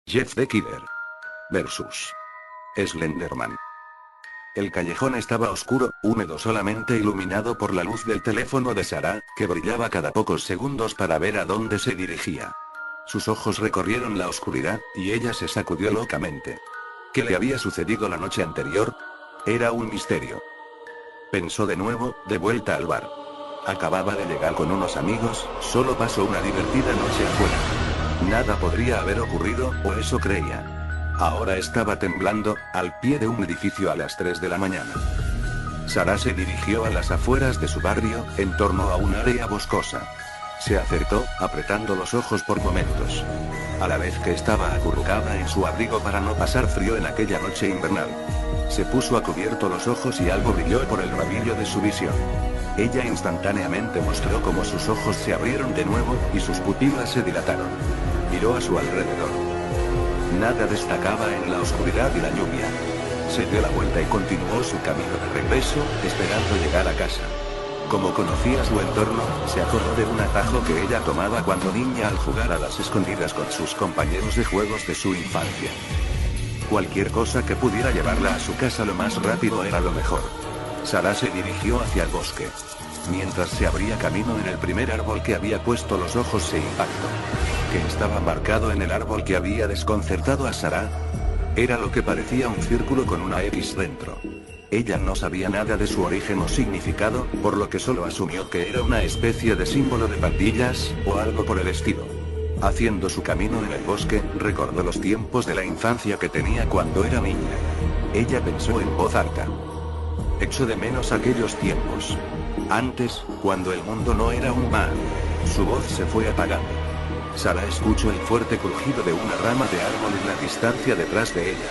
Jeff the Killer versus Slenderman. El callejón estaba oscuro, húmedo, solamente iluminado por la luz del teléfono de Sarah, que brillaba cada pocos segundos para ver a dónde se dirigía. Sus ojos recorrieron la oscuridad, y ella se sacudió locamente. ¿Qué le había sucedido la noche anterior? Era un misterio. Pensó de nuevo, de vuelta al bar. Acababa de llegar con unos amigos, solo pasó una divertida noche afuera. Nada podría haber ocurrido, o eso creía. Ahora estaba temblando, al pie de un edificio a las 3 de la mañana. Sarah se dirigió a las afueras de su barrio, en torno a un área boscosa. Se acercó, apretando los ojos por momentos. A la vez que estaba acurrucada en su abrigo para no pasar frío en aquella noche invernal. Se puso a cubierto los ojos y algo brilló por el rabillo de su visión. Ella instantáneamente mostró cómo sus ojos se abrieron de nuevo, y sus pupilas se dilataron. Miró a su alrededor. Nada destacaba en la oscuridad y la lluvia. Se dio la vuelta y continuó su camino de regreso, esperando llegar a casa. Como conocía su entorno, se acordó de un atajo que ella tomaba cuando niña al jugar a las escondidas con sus compañeros de juegos de su infancia. Cualquier cosa que pudiera llevarla a su casa lo más rápido era lo mejor. Sarah se dirigió hacia el bosque. Mientras se abría camino en el primer árbol que había puesto los ojos se impactó. Que estaba marcado en el árbol que había desconcertado a Sarah. Era lo que parecía un círculo con una X dentro. Ella no sabía nada de su origen o significado, por lo que solo asumió que era una especie de símbolo de pandillas, o algo por el estilo. Haciendo su camino en el bosque, recordó los tiempos de la infancia que tenía cuando era niña. Ella pensó en voz alta. Echo de menos aquellos tiempos. Antes, cuando el mundo no era un mar. Su voz se fue apagando. Sarah escuchó el fuerte crujido de una rama de árbol en la distancia detrás de ella.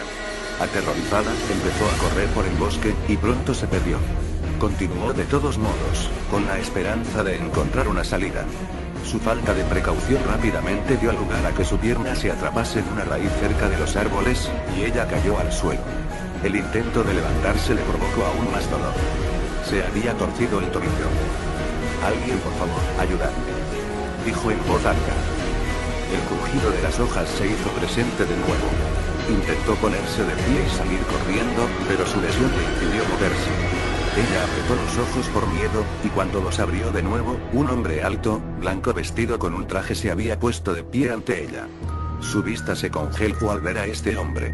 Aterrorizada, empezó a correr por el bosque, y pronto se perdió. Continuó de todos modos, con la esperanza de encontrar una salida. Su falta de precaución rápidamente dio lugar a que su pierna se atrapase en una raíz cerca de los árboles, y ella cayó al suelo. El intento de levantarse le provocó aún más dolor. Se había torcido el tobillo. «Alguien, por favor, ayudadme», dijo en voz alta. El crujido de las hojas se hizo presente de nuevo. Intentó ponerse de pie y salir corriendo, pero su lesión le impidió moverse. Ella apretó los ojos por miedo, y cuando los abrió de nuevo, un hombre alto, blanco vestido con un traje se había puesto de pie ante ella. Su vista se congeló al ver a este hombre.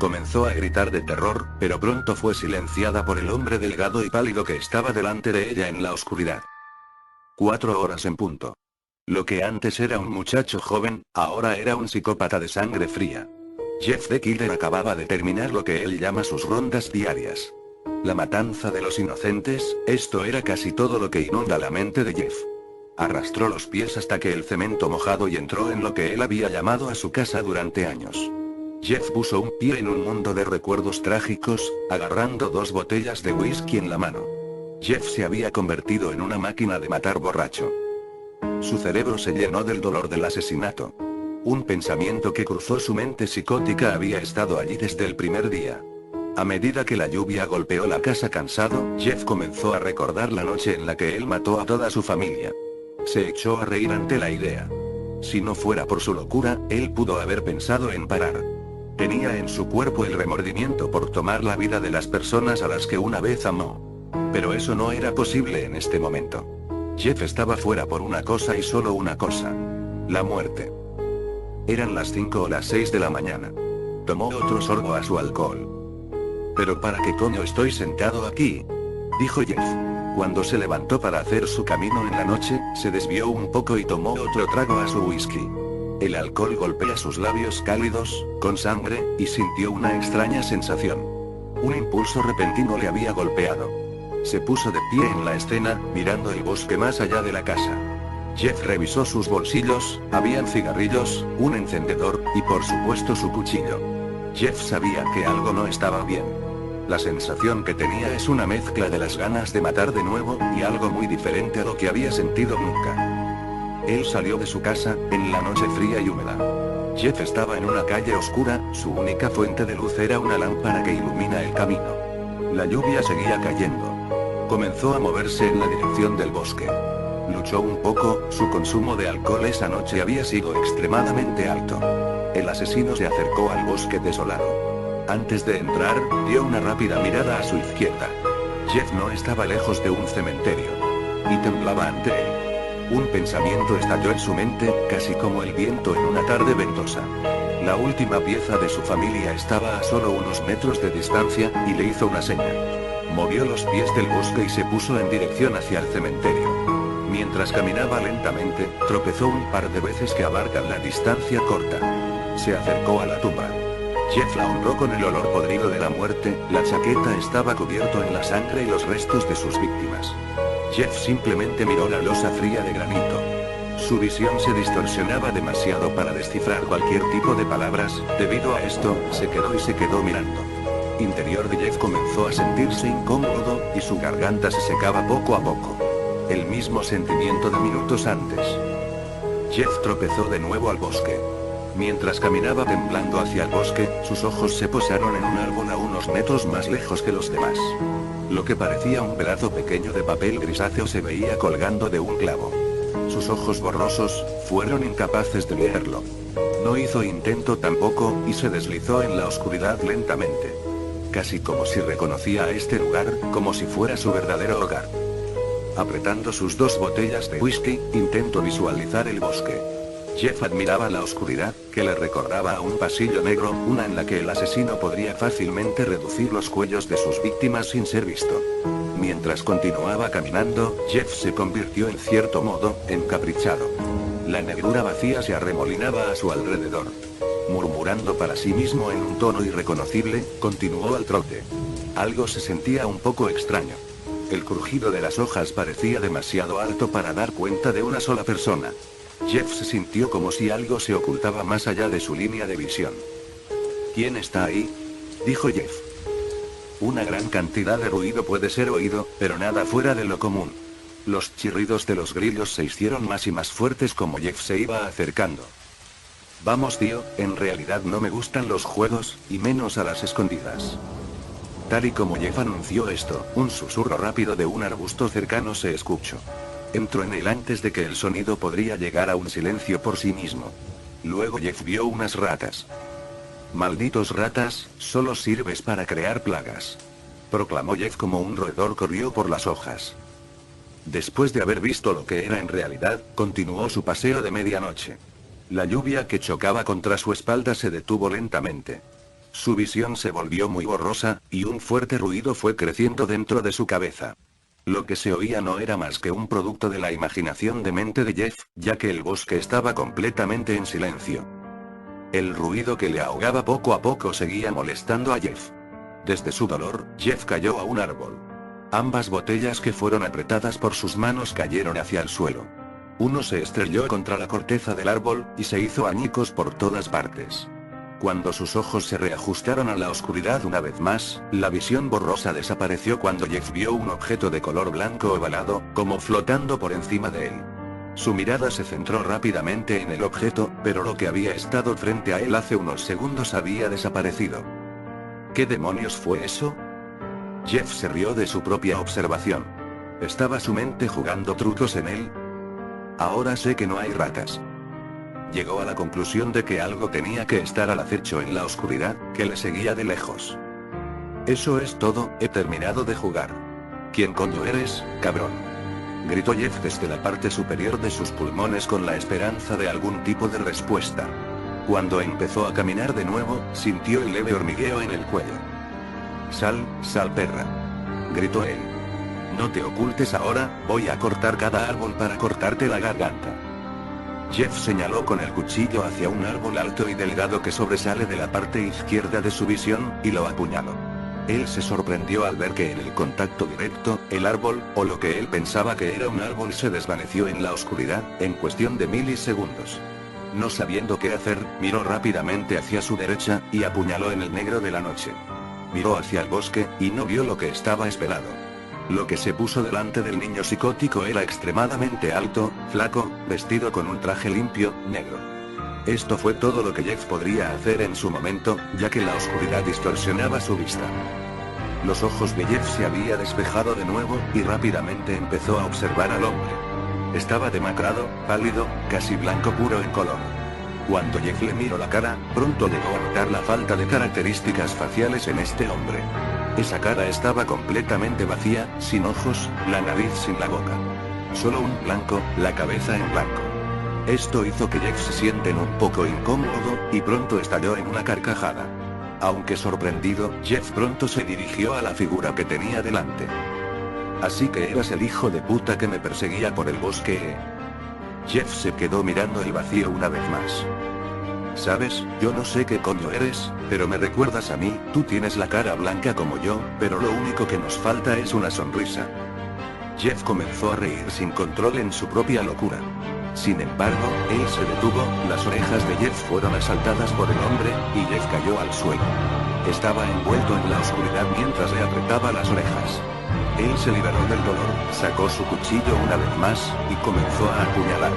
Comenzó a gritar de terror, pero pronto fue silenciada por el hombre delgado y pálido que estaba delante de ella en la oscuridad. 4 horas en punto. Lo que antes era un muchacho joven, ahora era un psicópata de sangre fría. Jeff the Killer acababa de terminar lo que él llama sus rondas diarias. La matanza de los inocentes, esto era casi todo lo que inunda la mente de Jeff. Arrastró los pies hasta que el cemento mojado y entró en lo que él había llamado a su casa durante años. Jeff puso un pie en un mundo de recuerdos trágicos, agarrando 2 botellas de whisky en la mano. Jeff se había convertido en una máquina de matar borracho. Su cerebro se llenó del dolor del asesinato. Un pensamiento que cruzó su mente psicótica había estado allí desde el primer día. A medida que la lluvia golpeó la casa cansado, Jeff comenzó a recordar la noche en la que él mató a toda su familia. Se echó a reír ante la idea. Si no fuera por su locura, él pudo haber pensado en parar. Tenía en su cuerpo el remordimiento por tomar la vida de las personas a las que una vez amó. Pero eso no era posible en este momento. Jeff estaba fuera por una cosa y solo una cosa. La muerte. Eran las 5 o las 6 de la mañana. Tomó otro sorbo a su alcohol. «¿Pero para qué coño estoy sentado aquí?», dijo Jeff. Cuando se levantó para hacer su camino en la noche, se desvió un poco y tomó otro trago a su whisky. El alcohol golpea sus labios cálidos, con sangre, y sintió una extraña sensación. Un impulso repentino le había golpeado. Se puso de pie en la escena, mirando el bosque más allá de la casa. Jeff revisó sus bolsillos, habían cigarrillos, un encendedor, y por supuesto su cuchillo. Jeff sabía que algo no estaba bien. La sensación que tenía es una mezcla de las ganas de matar de nuevo, y algo muy diferente a lo que había sentido nunca. Él salió de su casa, en la noche fría y húmeda. Jeff estaba en una calle oscura, su única fuente de luz era una lámpara que ilumina el camino. La lluvia seguía cayendo. Comenzó a moverse en la dirección del bosque. Luchó un poco, su consumo de alcohol esa noche había sido extremadamente alto. El asesino se acercó al bosque desolado. Antes de entrar, dio una rápida mirada a su izquierda. Jeff no estaba lejos de un cementerio. Y temblaba ante él. Un pensamiento estalló en su mente, casi como el viento en una tarde ventosa. La última pieza de su familia estaba a solo unos metros de distancia, y le hizo una seña. Movió los pies del bosque y se puso en dirección hacia el cementerio. Mientras caminaba lentamente, tropezó un par de veces que abarcan la distancia corta. Se acercó a la tumba. Jeff la honró con el olor podrido de la muerte, la chaqueta estaba cubierto en la sangre y los restos de sus víctimas. Jeff simplemente miró la losa fría de granito. Su visión se distorsionaba demasiado para descifrar cualquier tipo de palabras, debido a esto, se quedó mirando. Interior de Jeff comenzó a sentirse incómodo, y su garganta se secaba poco a poco. El mismo sentimiento de minutos antes. Jeff tropezó de nuevo al bosque. Mientras caminaba temblando hacia el bosque, sus ojos se posaron en un árbol a unos metros más lejos que los demás. Lo que parecía un pedazo pequeño de papel grisáceo se veía colgando de un clavo. Sus ojos borrosos, fueron incapaces de leerlo. No hizo intento tampoco, y se deslizó en la oscuridad lentamente. Casi como si reconocía a este lugar, como si fuera su verdadero hogar. Apretando sus 2 botellas de whisky, intentó visualizar el bosque. Jeff admiraba la oscuridad, que le recordaba a un pasillo negro, una en la que el asesino podría fácilmente reducir los cuellos de sus víctimas sin ser visto. Mientras continuaba caminando, Jeff se convirtió en cierto modo, encaprichado. La negrura vacía se arremolinaba a su alrededor. Murmurando para sí mismo en un tono irreconocible, continuó al trote. Algo se sentía un poco extraño. El crujido de las hojas parecía demasiado alto para dar cuenta de una sola persona. Jeff se sintió como si algo se ocultaba más allá de su línea de visión. ¿Quién está ahí?, dijo Jeff. Una gran cantidad de ruido puede ser oído, pero nada fuera de lo común. Los chirridos de los grillos se hicieron más y más fuertes como Jeff se iba acercando. Vamos tío, en realidad no me gustan los juegos, y menos a las escondidas. Tal y como Jeff anunció esto, un susurro rápido de un arbusto cercano se escuchó. Entró en él antes de que el sonido podría llegar a un silencio por sí mismo. Luego Jeff vio unas ratas. Malditos ratas, solo sirves para crear plagas. Proclamó Jeff como un roedor corrió por las hojas. Después de haber visto lo que era en realidad, continuó su paseo de medianoche. La lluvia que chocaba contra su espalda se detuvo lentamente. Su visión se volvió muy borrosa, y un fuerte ruido fue creciendo dentro de su cabeza. Lo que se oía no era más que un producto de la imaginación de mente de Jeff, ya que el bosque estaba completamente en silencio. El ruido que le ahogaba poco a poco seguía molestando a Jeff. Desde su dolor, Jeff cayó a un árbol. Ambas botellas que fueron apretadas por sus manos cayeron hacia el suelo. Uno se estrelló contra la corteza del árbol, y se hizo añicos por todas partes. Cuando sus ojos se reajustaron a la oscuridad una vez más, la visión borrosa desapareció cuando Jeff vio un objeto de color blanco ovalado, como flotando por encima de él. Su mirada se centró rápidamente en el objeto, pero lo que había estado frente a él hace unos segundos había desaparecido. ¿Qué demonios fue eso? Jeff se rió de su propia observación. ¿Estaba su mente jugando trucos en él? Ahora sé que no hay ratas. Llegó a la conclusión de que algo tenía que estar al acecho en la oscuridad, que le seguía de lejos. Eso es todo, he terminado de jugar. ¿Quién coño eres, cabrón?, gritó Jeff desde la parte superior de sus pulmones con la esperanza de algún tipo de respuesta. Cuando empezó a caminar de nuevo, sintió el leve hormigueo en el cuello. Sal perra, gritó él. No te ocultes ahora, voy a cortar cada árbol para cortarte la garganta. Jeff señaló con el cuchillo hacia un árbol alto y delgado que sobresale de la parte izquierda de su visión, y lo apuñaló. Él se sorprendió al ver que en el contacto directo, el árbol, o lo que él pensaba que era un árbol, se desvaneció en la oscuridad, en cuestión de milisegundos. No sabiendo qué hacer, miró rápidamente hacia su derecha, y apuñaló en el negro de la noche. Miró hacia el bosque, y no vio lo que estaba esperado. Lo que se puso delante del niño psicótico era extremadamente alto, flaco, vestido con un traje limpio, negro. Esto fue todo lo que Jeff podría hacer en su momento, ya que la oscuridad distorsionaba su vista. Los ojos de Jeff se había despejado de nuevo, y rápidamente empezó a observar al hombre. Estaba demacrado, pálido, casi blanco puro en color. Cuando Jeff le miró la cara, pronto llegó a notar la falta de características faciales en este hombre. Esa cara estaba completamente vacía, sin ojos, la nariz sin la boca. Solo un blanco, la cabeza en blanco. Esto hizo que Jeff se sienten un poco incómodo, y pronto estalló en una carcajada. Aunque sorprendido, Jeff pronto se dirigió a la figura que tenía delante. Así que eras el hijo de puta que me perseguía por el bosque, ¿eh? Jeff se quedó mirando el vacío una vez más. ¿Sabes? Yo no sé qué coño eres, pero me recuerdas a mí, tú tienes la cara blanca como yo, pero lo único que nos falta es una sonrisa. Jeff comenzó a reír sin control en su propia locura. Sin embargo, él se detuvo, las orejas de Jeff fueron asaltadas por el hombre, y Jeff cayó al suelo. Estaba envuelto en la oscuridad mientras le apretaba las orejas. Él se liberó del dolor, sacó su cuchillo una vez más, y comenzó a apuñalar.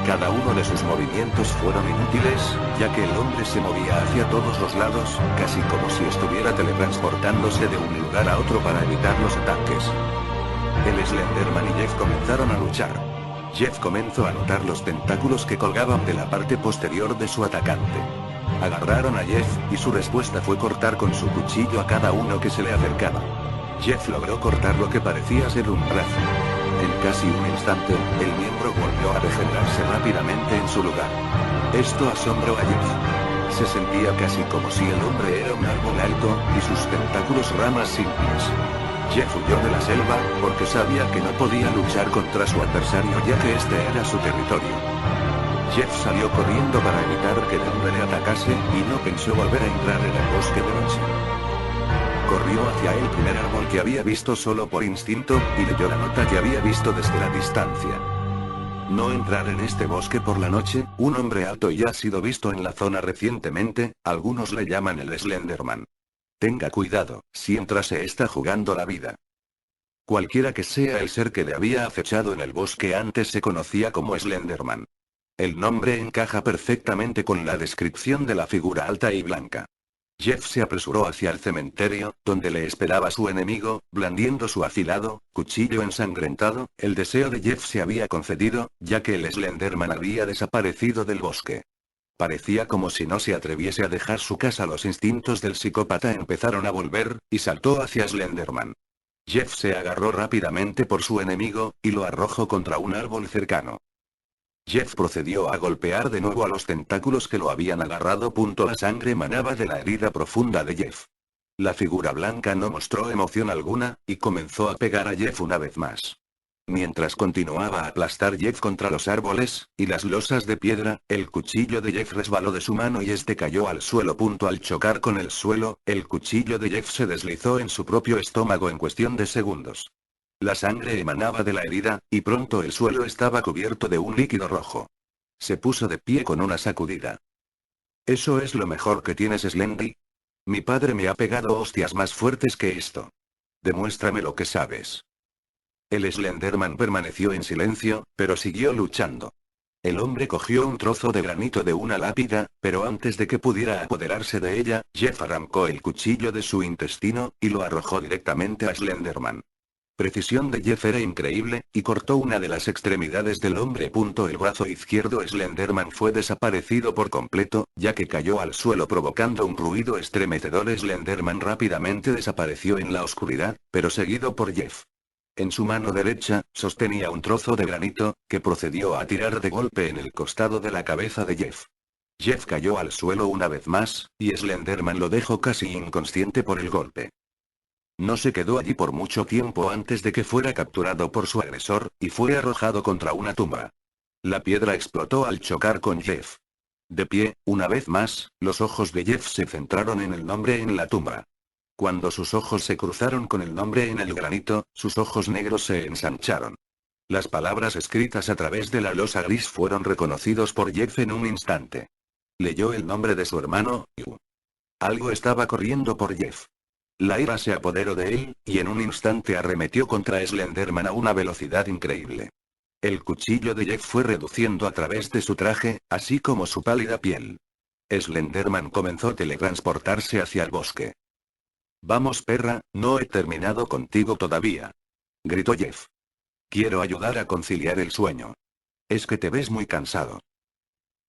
Cada uno de sus movimientos fueron inútiles, ya que el hombre se movía hacia todos los lados, casi como si estuviera teletransportándose de un lugar a otro para evitar los ataques. El Slenderman y Jeff comenzaron a luchar. Jeff comenzó a notar los tentáculos que colgaban de la parte posterior de su atacante. Agarraron a Jeff, y su respuesta fue cortar con su cuchillo a cada uno que se le acercaba. Jeff logró cortar lo que parecía ser un brazo. En casi un instante, el miembro volvió a regenerarse rápidamente en su lugar. Esto asombró a Jeff. Se sentía casi como si el hombre era un árbol alto, y sus tentáculos ramas simples. Jeff huyó de la selva, porque sabía que no podía luchar contra su adversario ya que este era su territorio. Jeff salió corriendo para evitar que el hombre le atacase, y no pensó volver a entrar en el bosque de noche. Corrió hacia el primer árbol que había visto solo por instinto, y leyó la nota que había visto desde la distancia. No entrar en este bosque por la noche, un hombre alto ya ha sido visto en la zona recientemente, algunos le llaman el Slenderman. Tenga cuidado, si entra se está jugando la vida. Cualquiera que sea el ser que le había acechado en el bosque antes se conocía como Slenderman. El nombre encaja perfectamente con la descripción de la figura alta y blanca. Jeff se apresuró hacia el cementerio, donde le esperaba su enemigo, blandiendo su afilado cuchillo ensangrentado. El deseo de Jeff se había concedido, ya que el Slenderman había desaparecido del bosque. Parecía como si no se atreviese a dejar su casa. Los instintos del psicópata empezaron a volver, y saltó hacia Slenderman. Jeff se agarró rápidamente por su enemigo, y lo arrojó contra un árbol cercano. Jeff procedió a golpear de nuevo a los tentáculos que lo habían agarrado. La sangre manaba de la herida profunda de Jeff. La figura blanca no mostró emoción alguna, y comenzó a pegar a Jeff una vez más. Mientras continuaba a aplastar Jeff contra los árboles, y las losas de piedra, el cuchillo de Jeff resbaló de su mano y este cayó al suelo. Al chocar con el suelo, el cuchillo de Jeff se deslizó en su propio estómago en cuestión de segundos. La sangre emanaba de la herida, y pronto el suelo estaba cubierto de un líquido rojo. Se puso de pie con una sacudida. ¿Eso es lo mejor que tienes, Slendy? Mi padre me ha pegado hostias más fuertes que esto. Demuéstrame lo que sabes. El Slenderman permaneció en silencio, pero siguió luchando. El hombre cogió un trozo de granito de una lápida, pero antes de que pudiera apoderarse de ella, Jeff arrancó el cuchillo de su intestino, y lo arrojó directamente a Slenderman. Precisión de Jeff era increíble, y cortó una de las extremidades del hombre. El brazo izquierdo Slenderman fue desaparecido por completo, ya que cayó al suelo provocando un ruido estremecedor. Slenderman rápidamente desapareció en la oscuridad, pero seguido por Jeff. En su mano derecha, sostenía un trozo de granito, que procedió a tirar de golpe en el costado de la cabeza de Jeff. Jeff cayó al suelo una vez más, y Slenderman lo dejó casi inconsciente por el golpe. No se quedó allí por mucho tiempo antes de que fuera capturado por su agresor, y fue arrojado contra una tumba. La piedra explotó al chocar con Jeff. De pie, una vez más, los ojos de Jeff se centraron en el nombre en la tumba. Cuando sus ojos se cruzaron con el nombre en el granito, sus ojos negros se ensancharon. Las palabras escritas a través de la losa gris fueron reconocidos por Jeff en un instante. Leyó el nombre de su hermano, Yu. Algo estaba corriendo por Jeff. La ira se apoderó de él, y en un instante arremetió contra Slenderman a una velocidad increíble. El cuchillo de Jeff fue reduciendo a través de su traje, así como su pálida piel. Slenderman comenzó a teletransportarse hacia el bosque. Vamos, perra, no he terminado contigo todavía. Gritó Jeff. Quiero ayudar a conciliar el sueño. Es que te ves muy cansado.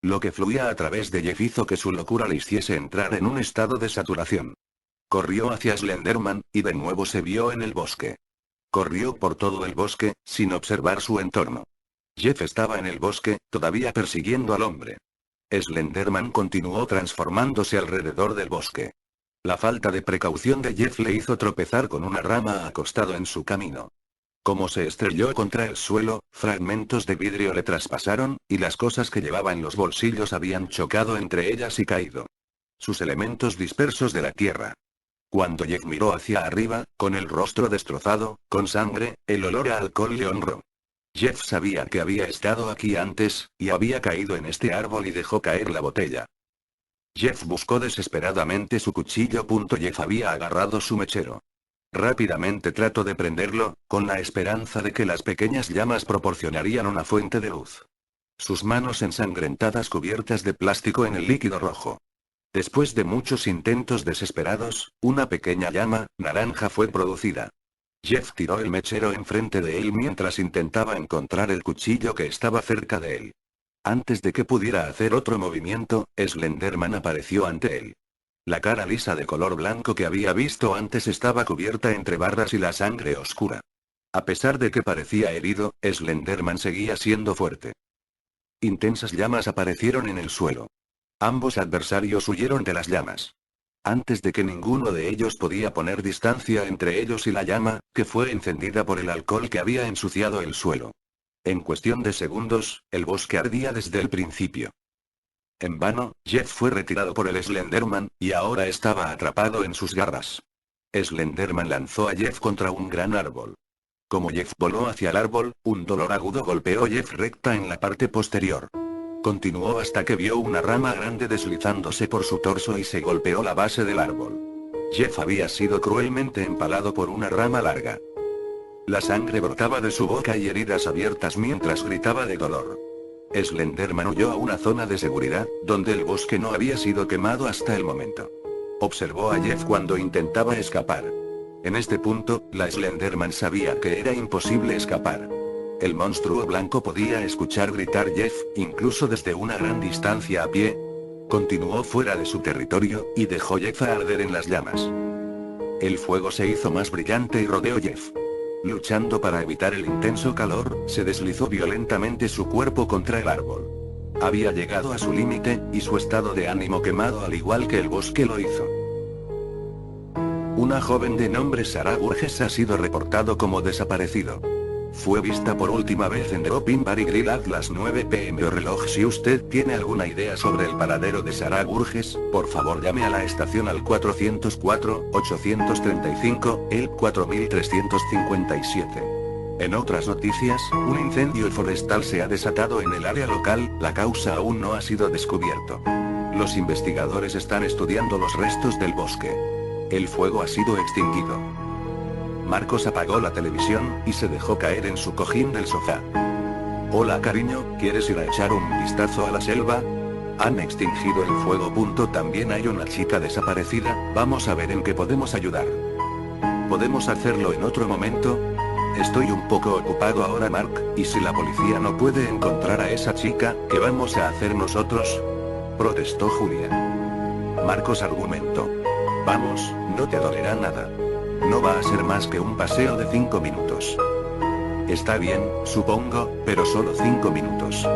Lo que fluía a través de Jeff hizo que su locura le hiciese entrar en un estado de saturación. Corrió hacia Slenderman, y de nuevo se vio en el bosque. Corrió por todo el bosque, sin observar su entorno. Jeff estaba en el bosque, todavía persiguiendo al hombre. Slenderman continuó transformándose alrededor del bosque. La falta de precaución de Jeff le hizo tropezar con una rama acostado en su camino. Como se estrelló contra el suelo, fragmentos de vidrio le traspasaron, y las cosas que llevaba en los bolsillos habían chocado entre ellas y caído. Sus elementos dispersos de la tierra. Cuando Jeff miró hacia arriba, con el rostro destrozado, con sangre, el olor a alcohol le honró. Jeff sabía que había estado aquí antes, y había caído en este árbol y dejó caer la botella. Jeff buscó desesperadamente su cuchillo. Jeff había agarrado su mechero. Rápidamente trató de prenderlo, con la esperanza de que las pequeñas llamas proporcionarían una fuente de luz. Sus manos ensangrentadas cubiertas de plástico en el líquido rojo. Después de muchos intentos desesperados, una pequeña llama naranja fue producida. Jeff tiró el mechero enfrente de él mientras intentaba encontrar el cuchillo que estaba cerca de él. Antes de que pudiera hacer otro movimiento, Slenderman apareció ante él. La cara lisa de color blanco que había visto antes estaba cubierta entre barras y la sangre oscura. A pesar de que parecía herido, Slenderman seguía siendo fuerte. Intensas llamas aparecieron en el suelo. Ambos adversarios huyeron de las llamas. Antes de que ninguno de ellos podía poner distancia entre ellos y la llama, que fue encendida por el alcohol que había ensuciado el suelo. En cuestión de segundos, el bosque ardía desde el principio. En vano, Jeff fue retirado por el Slenderman, y ahora estaba atrapado en sus garras. Slenderman lanzó a Jeff contra un gran árbol. Como Jeff voló hacia el árbol, un dolor agudo golpeó a Jeff recta en la parte posterior. Continuó hasta que vio una rama grande deslizándose por su torso y se golpeó la base del árbol. Jeff había sido cruelmente empalado por una rama larga. La sangre brotaba de su boca y heridas abiertas mientras gritaba de dolor. Slenderman huyó a una zona de seguridad, donde el bosque no había sido quemado hasta el momento. Observó a Jeff cuando intentaba escapar. En este punto, la Slenderman sabía que era imposible escapar. El monstruo blanco podía escuchar gritar Jeff, incluso desde una gran distancia a pie. Continuó fuera de su territorio, y dejó Jeff a arder en las llamas. El fuego se hizo más brillante y rodeó Jeff. Luchando para evitar el intenso calor, se deslizó violentamente su cuerpo contra el árbol. Había llegado a su límite, y su estado de ánimo quemado al igual que el bosque lo hizo. Una joven de nombre Sarah Burgess ha sido reportado como desaparecido. Fue vista por última vez en The Open Bar y Grill a las 9 p.m. o reloj. Si usted tiene alguna idea sobre el paradero de Sarah Burgess, por favor llame a la estación al 404-835, el 4357. En otras noticias, un incendio forestal se ha desatado en el área local, la causa aún no ha sido descubierto. Los investigadores están estudiando los restos del bosque. El fuego ha sido extinguido. Marcos apagó la televisión, y se dejó caer en su cojín del sofá. Hola cariño, ¿quieres ir a echar un vistazo a la selva? Han extinguido el fuego. También hay una chica desaparecida, vamos a ver en qué podemos ayudar. ¿Podemos hacerlo en otro momento? Estoy un poco ocupado ahora Mark, y si la policía no puede encontrar a esa chica, ¿qué vamos a hacer nosotros? Protestó Julia. Marcos argumentó. Vamos, no te dolerá nada. No va a ser más que un paseo de 5 minutos. Está bien, supongo, pero solo 5 minutos.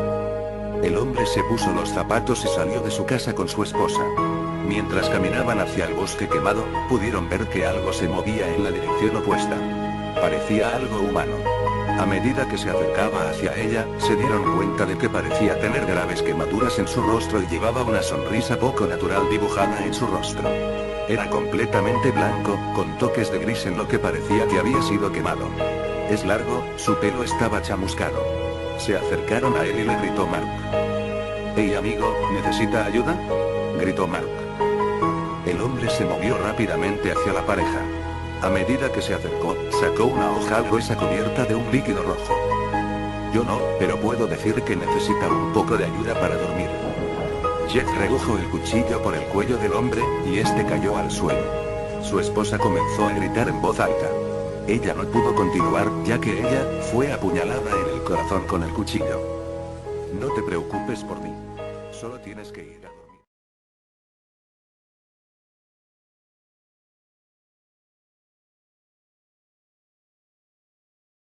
El hombre se puso los zapatos y salió de su casa con su esposa. Mientras caminaban hacia el bosque quemado, pudieron ver que algo se movía en la dirección opuesta. Parecía algo humano. A medida que se acercaba hacia ella, se dieron cuenta de que parecía tener graves quemaduras en su rostro y llevaba una sonrisa poco natural dibujada en su rostro. Era completamente blanco, con toques de gris en lo que parecía que había sido quemado. Es largo, su pelo estaba chamuscado. Se acercaron a él y le gritó Mark. «Hey amigo, ¿necesita ayuda?», gritó Mark. El hombre se movió rápidamente hacia la pareja. A medida que se acercó, sacó una hoja gruesa cubierta de un líquido rojo. «Yo no, pero puedo decir que necesita un poco de ayuda para dormir». Jeff redujo el cuchillo por el cuello del hombre, y este cayó al suelo. Su esposa comenzó a gritar en voz alta. Ella no pudo continuar, ya que ella fue apuñalada en el corazón con el cuchillo. «No te preocupes por mí. Solo tienes que ir a